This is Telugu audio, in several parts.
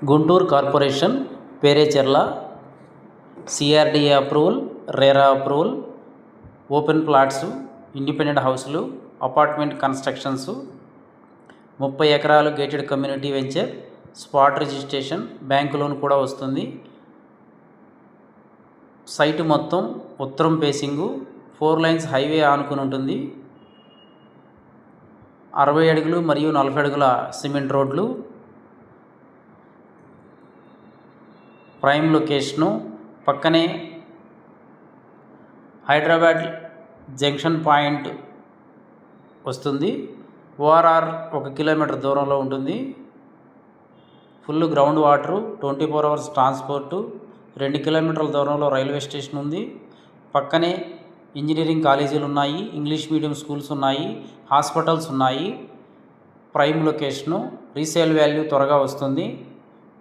Guntur corporation Perecherla CRDA approval, RERA approval, open plots, independent హౌస్లు, అపార్ట్మెంట్ కన్స్ట్రక్షన్స్, 30 ఎకరాలు gated community venture, spot registration, bank loan కూడా వస్తుంది. సైటు మొత్తం ఉత్తరం ఫేసింగు, 4 లైన్స్ హైవే ఆనుకుని ఉంటుంది. 60 అడుగులు మరియు 40 అడుగుల సిమెంట్ రోడ్లు, ప్రైమ్ లొకేషను, పక్కనే హైదరాబాద్ జంక్షన్ పాయింట్ వస్తుంది. ఓఆర్ఆర్ 1 కిలోమీటర్ దూరంలో ఉంటుంది. Full ground water, 24 hours transport, 2 కిలోమీటర్ల దూరంలో రైల్వే స్టేషన్ ఉంది. పక్కనే ఇంజనీరింగ్ కాలేజీలు ఉన్నాయి, ఇంగ్లీష్ మీడియం స్కూల్స్ ఉన్నాయి, హాస్పిటల్స్ ఉన్నాయి. ప్రైమ్ లొకేషను, రీసేల్ వాల్యూ త్వరగా వస్తుంది.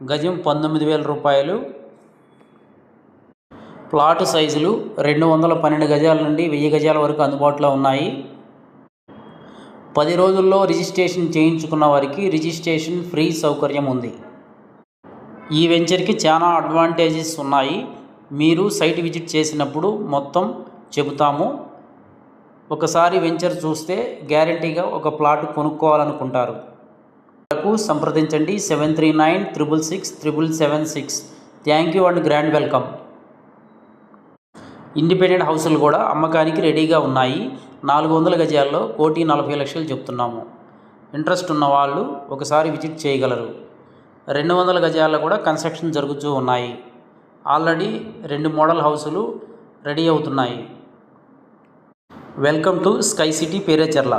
గజం 19,000 రూపాయలు. ప్లాట్ సైజులు 212 గజాల నుండి 1000 గజాల వరకు అందుబాటులో ఉన్నాయి. 10 రోజుల్లో రిజిస్ట్రేషన్ చేయించుకున్న వారికి రిజిస్ట్రేషన్ ఫ్రీ సౌకర్యం ఉంది. ఈ వెంచర్కి చాలా అడ్వాంటేజెస్ ఉన్నాయి. మీరు సైట్ విజిట్ చేసినప్పుడు మొత్తం చెబుతాము. ఒకసారి వెంచర్ చూస్తే గ్యారంటీగా ఒక ప్లాట్ కొనుక్కోవాలనుకుంటారు. సంప్రదించండి 7396667776. Thank you and grand welcome. Independent హౌసులు కూడా అమ్మకానికి రెడీగా ఉన్నాయి. 400 గజాల్లో 1,40,00,000 చెప్తున్నాము. ఇంట్రెస్ట్ ఉన్న వాళ్ళు ఒకసారి విజిట్ చేయగలరు. 200 గజాల్లో కూడా కన్స్ట్రక్షన్ జరుగుతూ ఉన్నాయి. ఆల్రెడీ 2 మోడల్ హౌసులు రెడీ అవుతున్నాయి. Welcome to sky city Perecherla.